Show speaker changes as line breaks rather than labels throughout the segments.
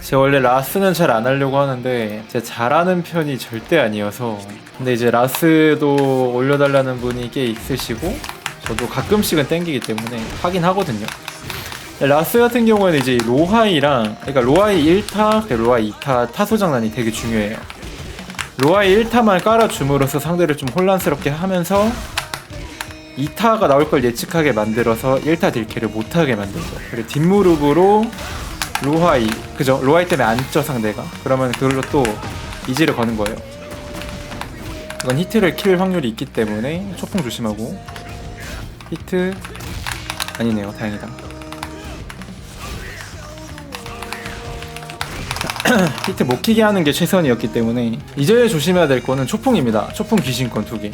제가 원래 라스는 잘 안 하려고 하는데 제가 잘하는 편이 절대 아니어서. 근데 이제 라스도 올려달라는 분이 꽤 있으시고 저도 가끔씩은 땡기기 때문에 하긴 하거든요. 라스 같은 경우에는 이제 로하이랑, 그러니까 로하이 1타, 로하이 2타 타소 장난이 되게 중요해요. 로하이 1타만 깔아줌으로써 상대를 좀 혼란스럽게 하면서 2타가 나올 걸 예측하게 만들어서 1타 딜캐를 못하게 만들죠. 그리고 뒷무릎으로 로하이, 그죠? 로하이 때문에 안 쪄 상대가. 그러면 그걸로 또 이지를 거는 거예요. 이건 히트를 킬 확률이 있기 때문에 초풍 조심하고. 히트 아니네요. 다행이다. 히트 못 키게 하는 게 최선이었기 때문에 이제 조심해야 될 거는 초풍입니다. 초풍 귀신권 2개.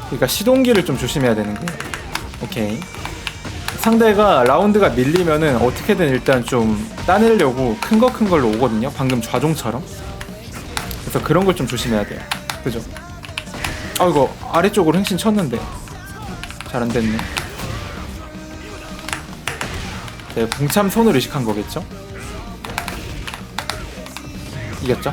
그러니까 시동기를 좀 조심해야 되는 거예요. 오케이. 상대가 라운드가 밀리면은 어떻게든 일단 좀 따내려고 큰 걸로 오거든요. 방금 좌종처럼. 그래서 그런 걸 좀 조심해야 돼요. 그죠? 아, 이거 아래쪽으로 행신 쳤는데 잘 안 됐네. 네, 봉참 손을 의식한 거겠죠? 이겼죠?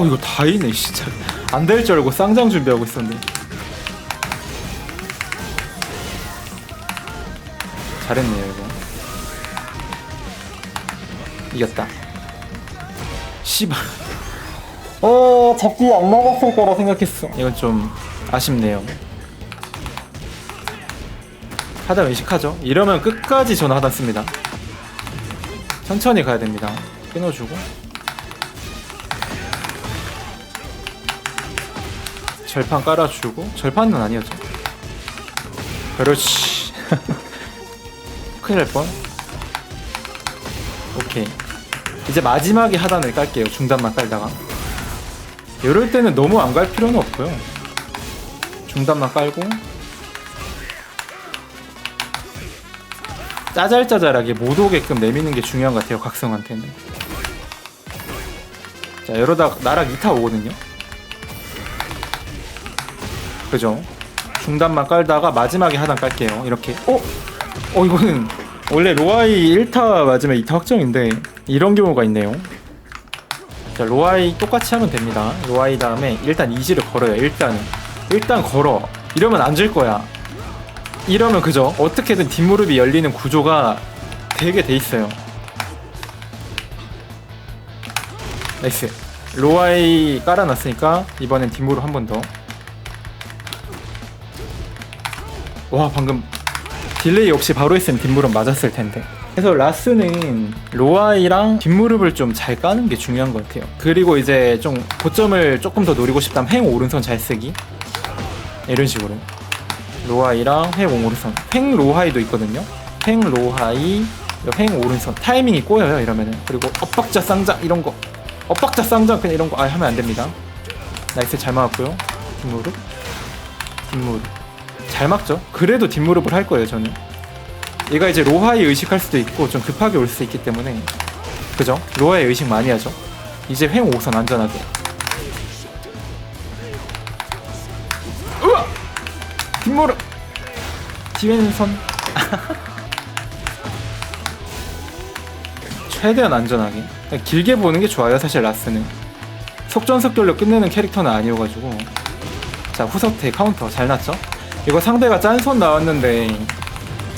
이거 다이네 진짜. 안 될 줄 알고 쌍장 준비하고 있었는데. 잘했네요 이거. 이겼다. 씨발. 잡기 안 나갔을 거라 생각했어. 이건 좀 아쉽네요. 하단 의식하죠. 이러면 끝까지 저는 하단 씁니다. 천천히 가야 됩니다. 끊어주고 절판 깔아주고. 절판은 아니었죠. 그렇지. 큰일 날 뻔. 오케이. 이제 마지막에 하단을 깔게요. 중단만 깔다가. 이럴 때는 너무 안 갈 필요는 없고요. 중단만 깔고 짜잘짜잘하게 못 오게끔 내미는 게 중요한 것 같아요. 각성한테는. 자, 이러다 나락 2타 오거든요. 그죠? 중단만 깔다가 마지막에 하단 깔게요. 이렇게. 이거는 원래 로아이 1타 맞으면 2타 확정인데 이런 경우가 있네요. 자, 로아이 똑같이 하면 됩니다. 로아이 다음에 일단 이지를 걸어요. 일단 걸어. 이러면 안 질 거야. 이러면 그죠? 어떻게든 뒷무릎이 열리는 구조가 되게 돼 있어요. 나이스. 로아이 깔아놨으니까 이번엔 뒷무릎 한 번 더. 와, 방금 딜레이 없이 바로 했으면 뒷무릎 맞았을 텐데. 그래서 라스는 로아이랑 뒷무릎을 좀 잘 까는 게 중요한 것 같아요. 그리고 이제 좀 고점을 조금 더 노리고 싶다면 횡 오른손 잘 쓰기. 이런 식으로. 로하이랑 횡 오른손. 횡 로하이도 있거든요. 횡 로하이, 횡 오른손. 타이밍이 꼬여요 이러면은. 그리고 엇박자 쌍장 이런 거. 엇박자 쌍장 그냥 이런 거 하면 안 됩니다. 나이스. 잘 막았고요. 뒷무릎. 잘 막죠. 그래도 뒷무릎을 할 거예요 저는. 얘가 이제 로하이 의식할 수도 있고 좀 급하게 올 수 있기 때문에. 그죠? 로하이 의식 많이 하죠. 이제 횡 5선 안전하게. 으아! 뒷무릎! 뒤왼손. 최대한 안전하게. 길게 보는 게 좋아요 사실 라스는. 속전속결로 끝내는 캐릭터는 아니어가지고. 자, 후석태 카운터 잘 났죠? 이거 상대가 짠손 나왔는데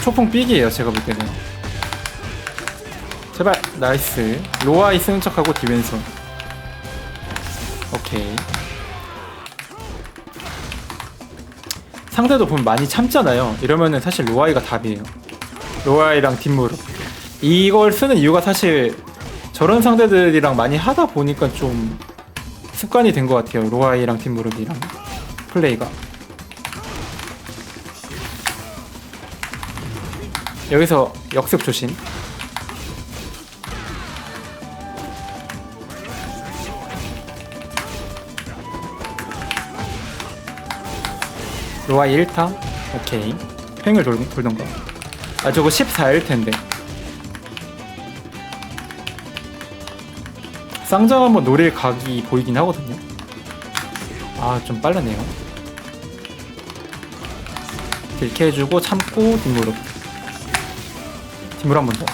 초풍 삑이에요 제가 볼 때는. 제발. 나이스. 로아이 쓰는 척하고 뒤왼손. 오케이. 상대도 보면 많이 참잖아요. 이러면은 사실 로아이가 답이에요. 로아이랑 뒷무릎. 이걸 쓰는 이유가 사실 저런 상대들이랑 많이 하다 보니까 좀 습관이 된 것 같아요. 로아이랑 뒷무릎이랑 플레이가. 여기서 역습 조심. 로아이 1타. 오케이. 횡을 돌던가. 아, 저거 14일 텐데. 쌍장 한번 노릴 각이 보이긴 하거든요. 아, 좀 빠르네요. 딜캐 해주고 참고 뒷무릎 한 번 더.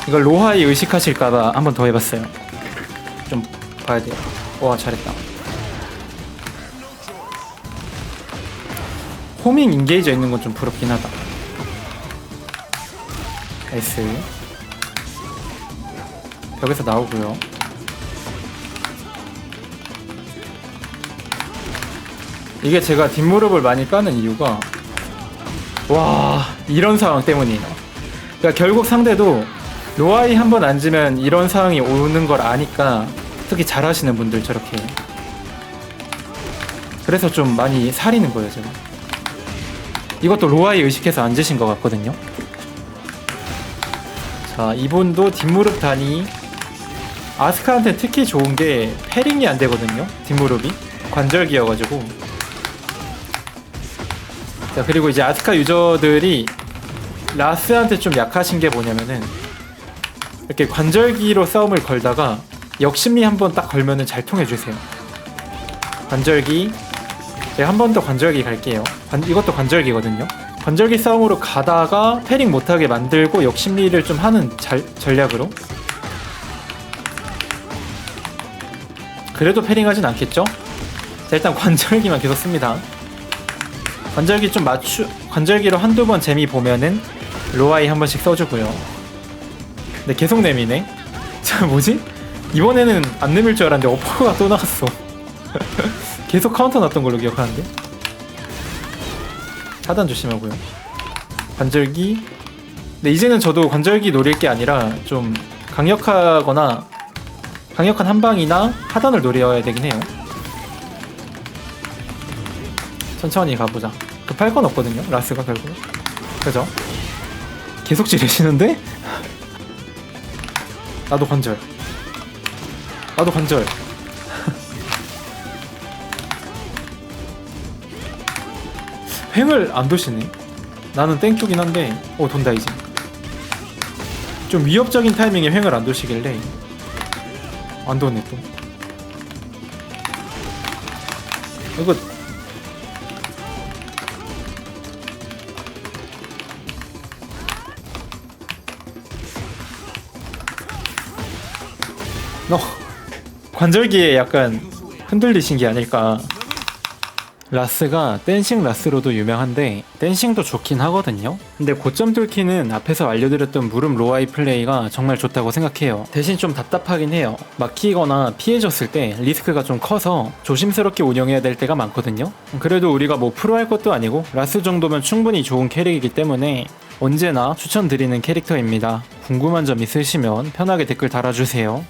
이걸 로하이 의식하실까봐 한 번 더 해봤어요. 좀 봐야 돼요. 와 잘했다. 호밍 인게이저 있는 건 좀 부럽긴 하다. 나이스. 벽에서 나오고요. 이게 제가 뒷무릎을 많이 까는 이유가 와 이런 상황 때문이에요. 그러니까 결국 상대도 로아이 한번 앉으면 이런 상황이 오는 걸 아니까 특히 잘하시는 분들 저렇게 그래서 좀 많이 사리는 거예요 제가. 이것도 로아이 의식해서 앉으신 것 같거든요. 자 이분도 뒷무릎 단위 아스카한테 특히 좋은 게 패링이 안 되거든요. 뒷무릎이 관절기여가지고. 자 그리고 이제 아스카 유저들이 라스한테 좀 약하신 게 뭐냐면은 이렇게 관절기로 싸움을 걸다가 역심리 한번 딱 걸면은 잘 통해주세요. 관절기 제가 한 번 더 관절기 갈게요. 이것도 관절기거든요. 관절기 싸움으로 가다가 패링 못하게 만들고 역심리를 좀 하는 전략으로. 그래도 패링하진 않겠죠? 자 일단 관절기만 계속 씁니다. 관절기 좀 관절기로 한두 번 재미 보면은 로아이 한 번씩 써주고요. 근데 계속 내미네? 자 뭐지? 이번에는 안 내밀 줄 알았는데 어퍼가 또 나왔어. 계속 카운터 났던 걸로 기억하는데? 차단 조심하고요. 관절기. 근데 이제는 저도 관절기 노릴 게 아니라 좀 강력한 한방이나 하단을 노려야 되긴 해요. 천천히 가보자. 급할 건 없거든요 라스가 결국. 그죠? 계속 지르시는데? 나도 관절. 횡을 안 도시네. 나는 땡큐긴 한데 돈다 이제. 좀 위협적인 타이밍에 횡을 안 도시길래 안 도네 또. 이거 관절기에 약간 흔들리신 게 아닐까. 라스가 댄싱 라스로도 유명한데 댄싱도 좋긴 하거든요. 근데 고점 뚫기는 앞에서 알려드렸던 무릎 로아이 플레이가 정말 좋다고 생각해요. 대신 좀 답답하긴 해요. 막히거나 피해졌을 때 리스크가 좀 커서 조심스럽게 운영해야 될 때가 많거든요. 그래도 우리가 뭐 프로 할 것도 아니고 라스 정도면 충분히 좋은 캐릭이기 때문에 언제나 추천드리는 캐릭터입니다. 궁금한 점 있으시면 편하게 댓글 달아주세요.